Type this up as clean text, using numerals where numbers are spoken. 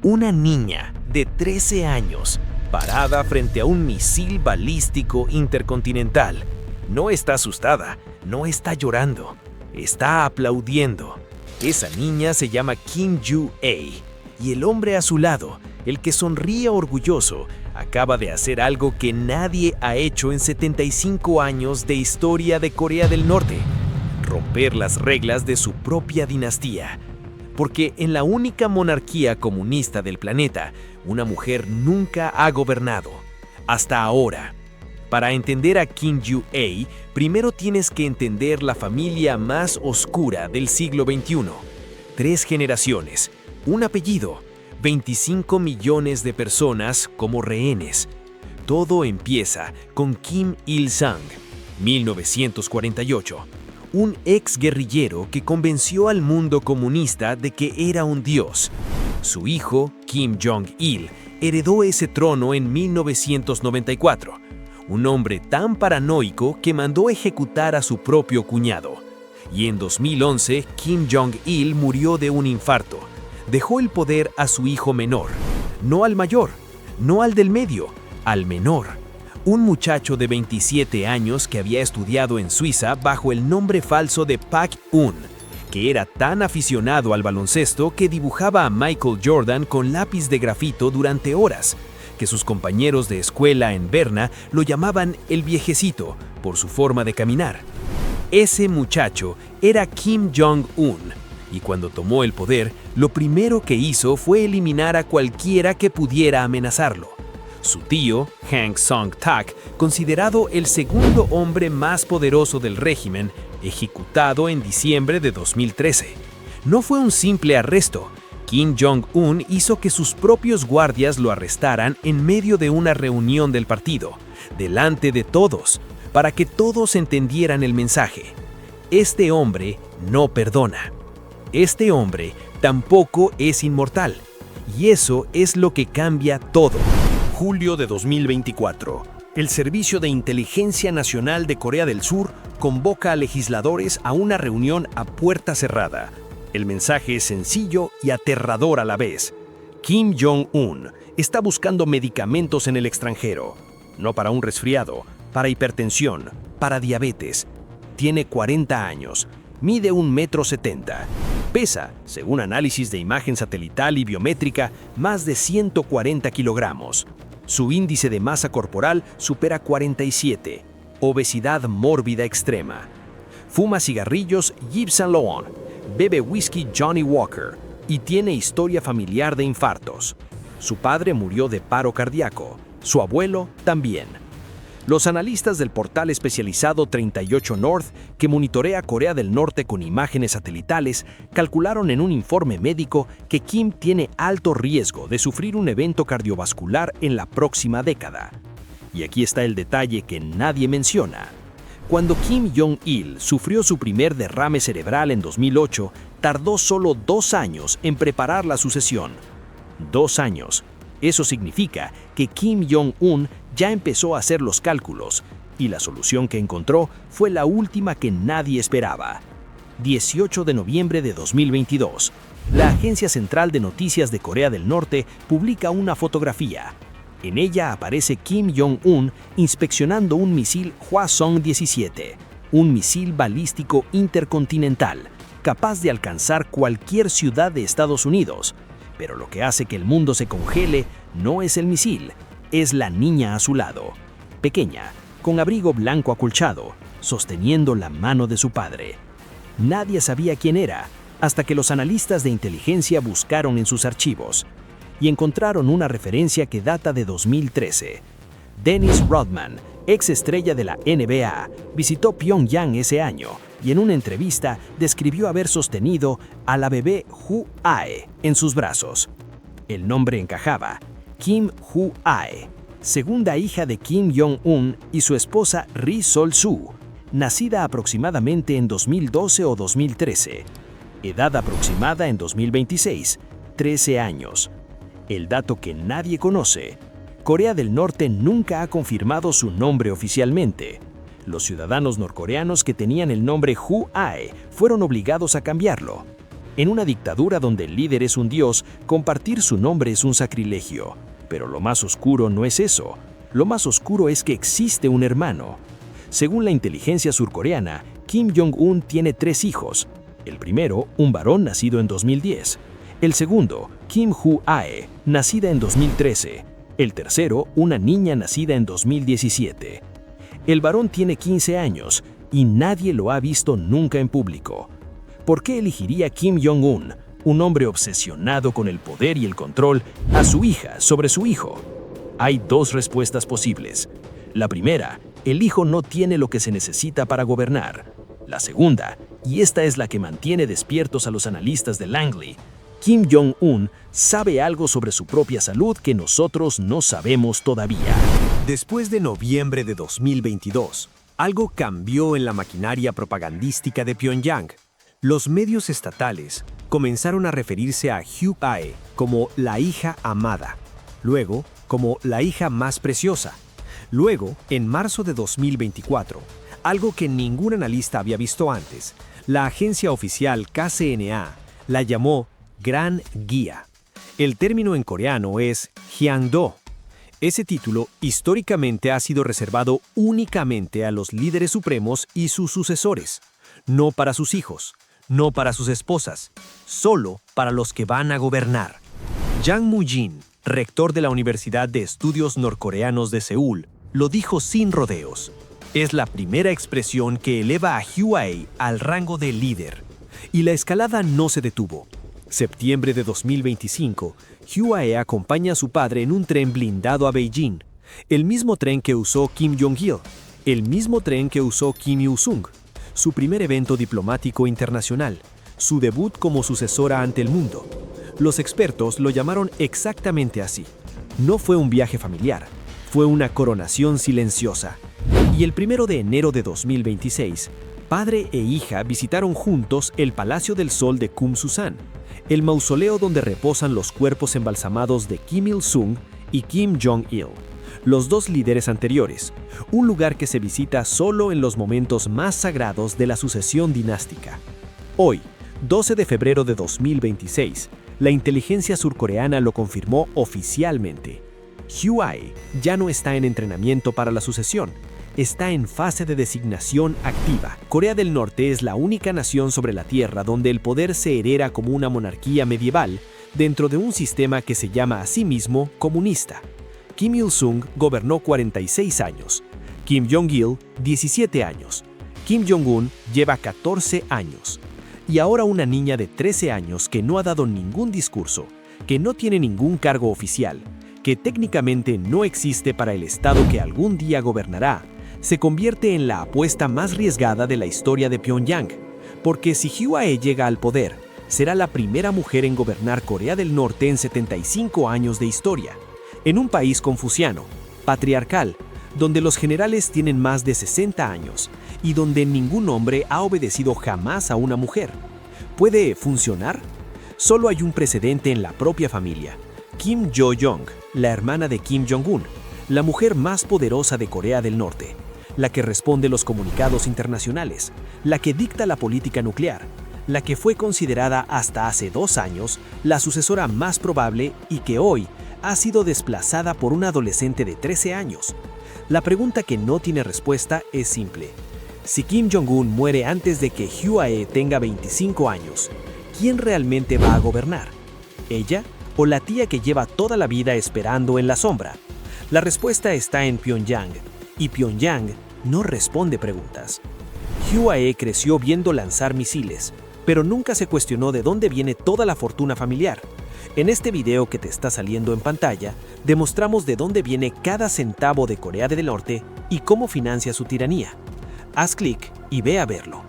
Una niña de 13 años, parada frente a un misil balístico intercontinental. No está asustada, no está llorando, está aplaudiendo. Esa niña se llama Kim Ju-ae, y el hombre a su lado, el que sonríe orgulloso, acaba de hacer algo que nadie ha hecho en 75 años de historia de Corea del Norte: romper las reglas de su propia dinastía. Porque en la única monarquía comunista del planeta, una mujer nunca ha gobernado, hasta ahora. Para entender a Kim Ju-ae, primero tienes que entender la familia más oscura del siglo XXI. 3 generaciones, un apellido, 25 millones de personas como rehenes. Todo empieza con Kim Il-sung, 1948. Un ex guerrillero que convenció al mundo comunista de que era un dios. Su hijo, Kim Jong-il, heredó ese trono en 1994. Un hombre tan paranoico que mandó ejecutar a su propio cuñado. Y en 2011, Kim Jong-il murió de un infarto. Dejó el poder a su hijo menor. No al mayor, no al del medio, al menor. Un muchacho de 27 años que había estudiado en Suiza bajo el nombre falso de Park Un, que era tan aficionado al baloncesto que dibujaba a Michael Jordan con lápiz de grafito durante horas, que sus compañeros de escuela en Berna lo llamaban el viejecito por su forma de caminar. Ese muchacho era Kim Jong-un, y cuando tomó el poder, lo primero que hizo fue eliminar a cualquiera que pudiera amenazarlo. Su tío, Hang Song-tak, considerado el segundo hombre más poderoso del régimen, ejecutado en diciembre de 2013. No fue un simple arresto. Kim Jong-un hizo que sus propios guardias lo arrestaran en medio de una reunión del partido, delante de todos, para que todos entendieran el mensaje. Este hombre no perdona. Este hombre tampoco es inmortal. Y eso es lo que cambia todo. Julio de 2024. El Servicio de Inteligencia Nacional de Corea del Sur convoca a legisladores a una reunión a puerta cerrada. El mensaje es sencillo y aterrador a la vez. Kim Jong-un está buscando medicamentos en el extranjero. No para un resfriado, para hipertensión, para diabetes. Tiene 40 años, mide 1,70 m. Pesa, según análisis de imagen satelital y biométrica, más de 140 kilogramos. Su índice de masa corporal supera 47. Obesidad mórbida extrema. Fuma cigarrillos Yves Saint Laurent, bebe whisky Johnny Walker y tiene historia familiar de infartos. Su padre murió de paro cardíaco, su abuelo también. Los analistas del portal especializado 38 North, que monitorea Corea del Norte con imágenes satelitales, calcularon en un informe médico que Kim tiene alto riesgo de sufrir un evento cardiovascular en la próxima década. Y aquí está el detalle que nadie menciona. Cuando Kim Jong-il sufrió su primer derrame cerebral en 2008, tardó solo 2 años en preparar la sucesión. 2 años. Eso significa que Kim Jong-un ya empezó a hacer los cálculos, y la solución que encontró fue la última que nadie esperaba. 18 de noviembre de 2022, la Agencia Central de Noticias de Corea del Norte publica una fotografía. En ella aparece Kim Jong-un inspeccionando un misil Hwasong-17, un misil balístico intercontinental, capaz de alcanzar cualquier ciudad de Estados Unidos. Pero lo que hace que el mundo se congele no es el misil, es la niña a su lado, pequeña, con abrigo blanco acolchado, sosteniendo la mano de su padre. Nadie sabía quién era, hasta que los analistas de inteligencia buscaron en sus archivos y encontraron una referencia que data de 2013. Dennis Rodman, ex estrella de la NBA, visitó Pyongyang ese año y en una entrevista describió haber sostenido a la bebé Ju-ae en sus brazos. El nombre encajaba: Kim Ju-ae, segunda hija de Kim Jong-un y su esposa Ri Sol-soo, nacida aproximadamente en 2012 o 2013. Edad aproximada en 2026, 13 años. El dato que nadie conoce: Corea del Norte nunca ha confirmado su nombre oficialmente. Los ciudadanos norcoreanos que tenían el nombre Ju-ae fueron obligados a cambiarlo. En una dictadura donde el líder es un dios, compartir su nombre es un sacrilegio. Pero lo más oscuro no es eso. Lo más oscuro es que existe un hermano. Según la inteligencia surcoreana, Kim Jong-un tiene 3 hijos. El primero, un varón nacido en 2010. El segundo, Kim Hu-ae, nacida en 2013. El tercero, una niña nacida en 2017. El varón tiene 15 años y nadie lo ha visto nunca en público. ¿Por qué elegiría Kim Jong-un, un hombre obsesionado con el poder y el control, a su hija sobre su hijo? Hay 2 respuestas posibles. La primera, el hijo no tiene lo que se necesita para gobernar. La segunda, y esta es la que mantiene despiertos a los analistas de Langley, Kim Jong-un sabe algo sobre su propia salud que nosotros no sabemos todavía. Después de noviembre de 2022, algo cambió en la maquinaria propagandística de Pyongyang. Los medios estatales comenzaron a referirse a Hu-ae como la hija amada, luego como la hija más preciosa. Luego, en marzo de 2024, algo que ningún analista había visto antes, la agencia oficial KCNA la llamó Gran Guía. El término en coreano es Hyangdo. Ese título históricamente ha sido reservado únicamente a los líderes supremos y sus sucesores, no para sus hijos, no para sus esposas, solo para los que van a gobernar. Jang Moo-jin, rector de la Universidad de Estudios Norcoreanos de Seúl, lo dijo sin rodeos. Es la primera expresión que eleva a Hu-ae al rango de líder. Y la escalada no se detuvo. Septiembre de 2025, Hu-ae acompaña a su padre en un tren blindado a Beijing, el mismo tren que usó Kim Jong-il, el mismo tren que usó Kim Il-sung, su primer evento diplomático internacional, su debut como sucesora ante el mundo. Los expertos lo llamaron exactamente así. No fue un viaje familiar, fue una coronación silenciosa. Y el 1 de enero de 2026, padre e hija visitaron juntos el Palacio del Sol de Kumsusan, el mausoleo donde reposan los cuerpos embalsamados de Kim Il-sung y Kim Jong-il, los 2 líderes anteriores, un lugar que se visita solo en los momentos más sagrados de la sucesión dinástica. Hoy, 12 de febrero de 2026, la inteligencia surcoreana lo confirmó oficialmente. Hu-ae ya no está en entrenamiento para la sucesión, está en fase de designación activa. Corea del Norte es la única nación sobre la Tierra donde el poder se hereda como una monarquía medieval dentro de un sistema que se llama a sí mismo comunista. Kim Il-sung gobernó 46 años, Kim Jong-il 17 años, Kim Jong-un lleva 14 años. Y ahora una niña de 13 años que no ha dado ningún discurso, que no tiene ningún cargo oficial, que técnicamente no existe para el Estado que algún día gobernará, se convierte en la apuesta más arriesgada de la historia de Pyongyang, porque si Hu-ae llega al poder, será la primera mujer en gobernar Corea del Norte en 75 años de historia, en un país confuciano, patriarcal, donde los generales tienen más de 60 años y donde ningún hombre ha obedecido jamás a una mujer. ¿Puede funcionar? Solo hay un precedente en la propia familia. Kim Jo-jong, la hermana de Kim Jong-un, la mujer más poderosa de Corea del Norte, la que responde los comunicados internacionales, la que dicta la política nuclear, la que fue considerada hasta hace 2 años la sucesora más probable y que hoy ha sido desplazada por una adolescente de 13 años. La pregunta que no tiene respuesta es simple. Si Kim Jong-un muere antes de que Hu-ae tenga 25 años, ¿quién realmente va a gobernar? ¿Ella o la tía que lleva toda la vida esperando en la sombra? La respuesta está en Pyongyang, y Pyongyang no responde preguntas. Hu-ae creció viendo lanzar misiles, pero nunca se cuestionó de dónde viene toda la fortuna familiar. En este video que te está saliendo en pantalla, demostramos de dónde viene cada centavo de Corea del Norte y cómo financia su tiranía. Haz clic y ve a verlo.